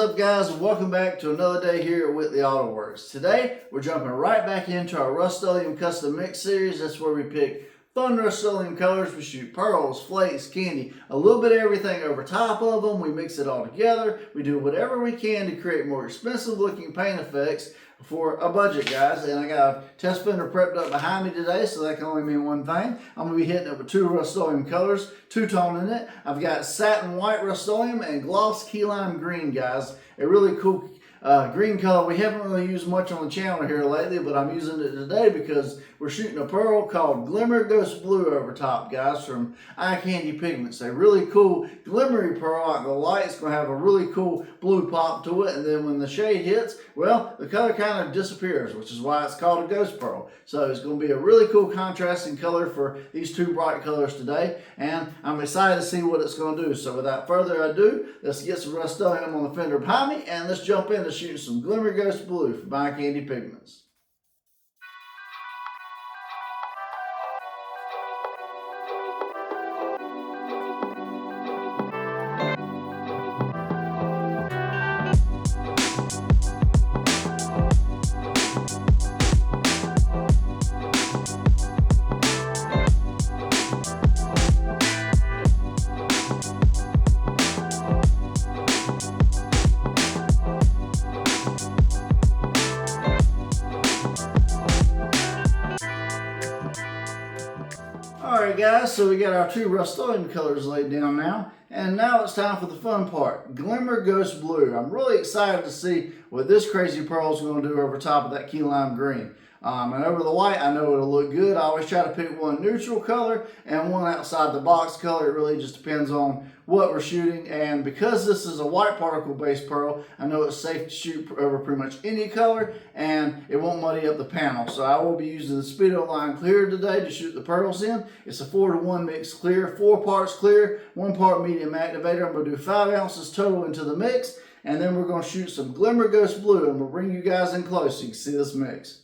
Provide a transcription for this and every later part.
up, guys, and welcome back to another day here at Whitley Auto Works. Today we're jumping right back into our Rustoleum custom mix series. That's where we pick fun Rustoleum colors. We shoot pearls, flakes, candy, a little bit of everything over top of them. We mix it all together. We do whatever we can to create more expensive looking paint effects for a budget, guys. And I got a test fender prepped up behind me today, so that can only mean one thing. I'm going to be hitting it with two Rustoleum colors, two-tone in it. I've got satin white Rustoleum and gloss key lime green, guys. A really cool green color we haven't really used much on the channel here lately, but I'm using it today because we're shooting a pearl called Glimmer Ghost Blue over top, guys, from AAND Pigments. A really cool glimmery pearl. The light's going to have a really cool blue pop to it, and then when the shade hits, well, the color kind of disappears, which is why it's called a ghost pearl. So it's going to be a really cool contrasting color for these two bright colors today, and I'm excited to see what it's going to do. So without further ado, let's get some Rustoleum on the fender behind me, and let's jump into shooting some Glimmer Ghost Blue from AAND Pigments. Alright guys, so we got our two Rustoleum colors laid down now, and now it's time for the fun part, Glimmer Ghost Blue. I'm really excited to see what this crazy pearl is going to do over top of that key lime green. And over the white, I know it'll look good. I always try to pick one neutral color and one outside the box color. It really just depends on what we're shooting. And because this is a white particle based pearl, I know it's safe to shoot over pretty much any color and it won't muddy up the panel. So I will be using the Speedo Line Clear today to shoot the pearls in. It's a 4-to-1 mix clear, 4 parts clear, 1 part medium activator. I'm going to do 5 ounces total into the mix. And then we're going to shoot some Glimmer Ghost Blue, and we'll bring you guys in close so you can see this mix.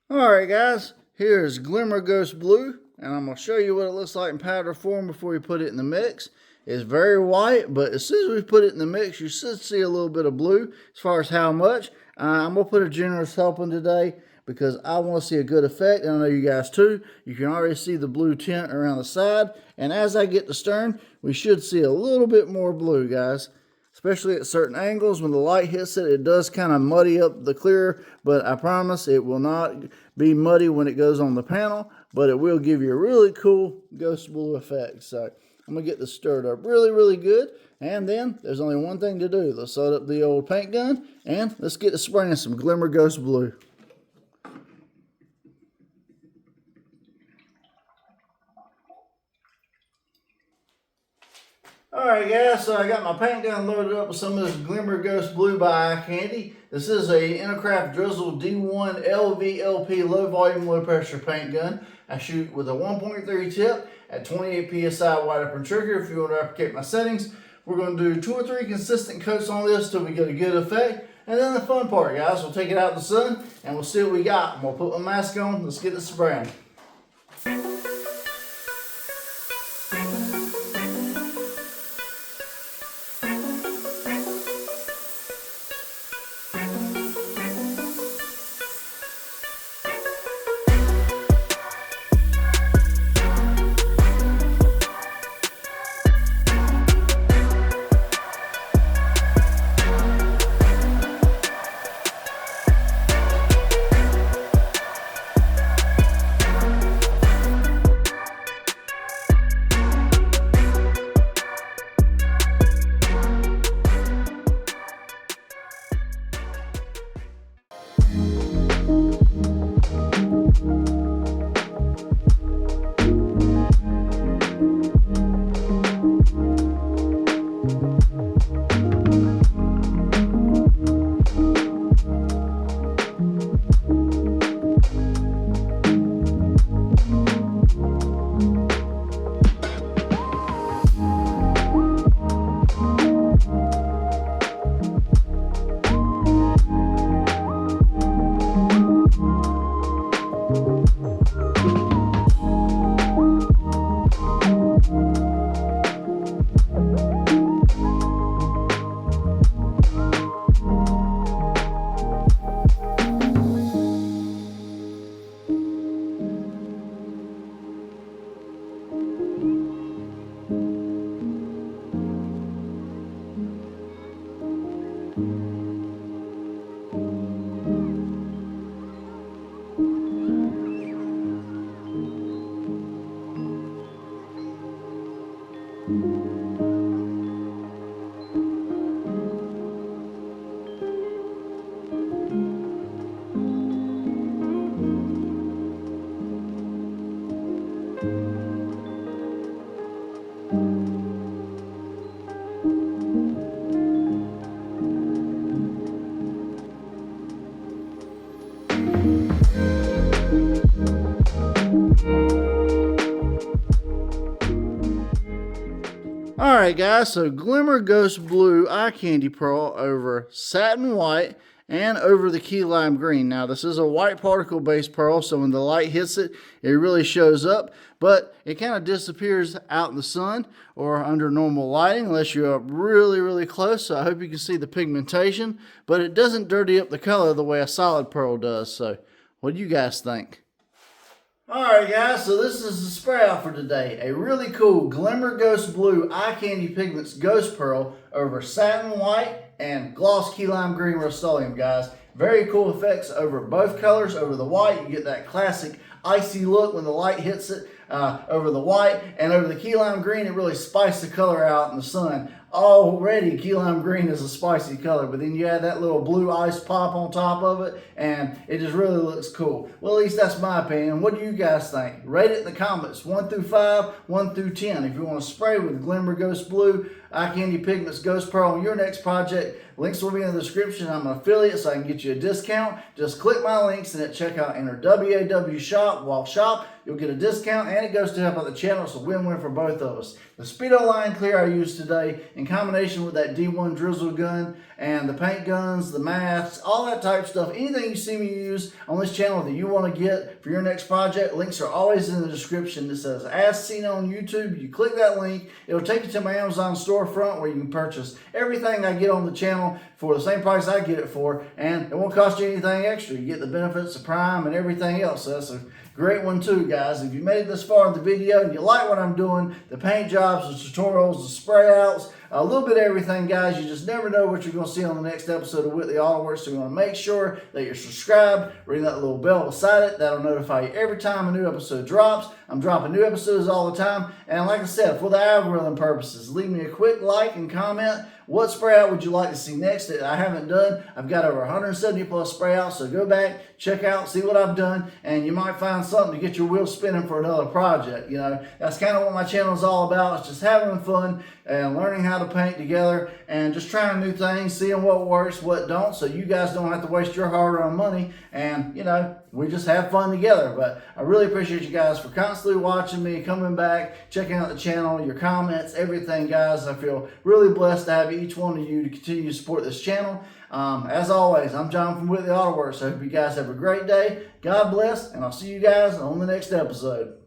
Alright guys, here's Glimmer Ghost Blue, and I'm going to show you what it looks like in powder form before we put it in the mix. It's very white, but as soon as we put it in the mix, you should see a little bit of blue. As far as how much, I'm going to put a generous helping today because I want to see a good effect, and I know you guys too. You can already see the blue tint around the side, and as I get to stern, we should see a little bit more blue, guys. Especially at certain angles, when the light hits it, it does kind of muddy up the clear, but I promise it will not be muddy when it goes on the panel, but it will give you a really cool ghost blue effect. So I'm going to get this stirred up really, really good, and then there's only one thing to do. Let's load up the old paint gun, and let's get to spraying some Glimmer Ghost Blue. Alright guys, so I got my paint gun loaded up with some of this Glimmer Ghost Blue by AAND. This is a Intercraft Drizzle D1 LVLP low volume, low pressure paint gun. I shoot with a 1.3 tip at 28 psi wide open trigger. If you want to replicate my settings, we're going to do 2 or 3 consistent coats on this till we get a good effect. And then the fun part, guys, we'll take it out in the sun and we'll see what we got. I'm going to put my mask on. Let's get it spraying. Alright guys, so Glimmer Ghost Blue Eye Candy Pearl over Satin White and over the Key Lime Green. Now this is a white particle based pearl, so when the light hits it, it really shows up, but it kind of disappears out in the sun or under normal lighting unless you're up really close. So I hope you can see the pigmentation, but it doesn't dirty up the color the way a solid pearl does. So what do you guys think? Alright guys, so this is the spray out for today. A really cool Glimmer Ghost Blue Eye Candy Pigments Ghost Pearl over Satin White and Gloss Key Lime Green Rustoleum, guys. Very cool effects over both colors. Over the white, you get that classic icy look when the light hits it over the white, and over the Key Lime Green, it really spiced the color out in the sun. Already Key Lime Green is a spicy color, but then you add that little blue ice pop on top of it and it just really looks cool. Well, at least that's my opinion. What do you guys think? Rate it in the comments, 1 through 5, 1 through 10. If you want to spray with Glimmer Ghost Blue Eye Candy Pigments Ghost Pearl on your next project, links will be in the description. I'm an affiliate, so I can get you a discount. Just click my links and at checkout enter WAW shop while shop. You'll get a discount and it goes to help out the channel. It's a win-win for both of us. The Speedo Line Clear I used today in combination with that D1 drizzle gun and the paint guns, the masks, all that type of stuff. Anything you see me use on this channel that you want to get for your next project, links are always in the description. It says As Seen on YouTube. You click that link, it'll take you to my Amazon storefront where you can purchase everything I get on the channel for the same price I get it for, and it won't cost you anything extra. You get the benefits of Prime and everything else. So that's a great one too, guys. If you made it this far in the video and you like what I'm doing, the paint jobs, the tutorials, the spray outs, a little bit of everything, guys. You just never know what you're going to see on the next episode of Whitley Autoworks. So you want to make sure that you're subscribed, ring that little bell beside it. That'll notify you every time a new episode drops. I'm dropping new episodes all the time. And like I said, for the algorithm purposes, leave me a quick like and comment. What spray out would you like to see next that I haven't done? I've got over 170 plus spray outs, so go back, check out, see what I've done, and you might find something to get your wheels spinning for another project. You know, that's kind of what my channel is all about. It's just having fun and learning how to paint together and just trying new things, seeing what works, what don't, so you guys don't have to waste your hard-earned money, and you know, we just have fun together. But I really appreciate you guys for constantly watching me, coming back, checking out the channel, your comments, everything, guys. I feel really blessed to have each one of you to continue to support this channel. As always, I'm John from Whitley Autoworks. I hope you guys have a great day. God bless, and I'll see you guys on the next episode.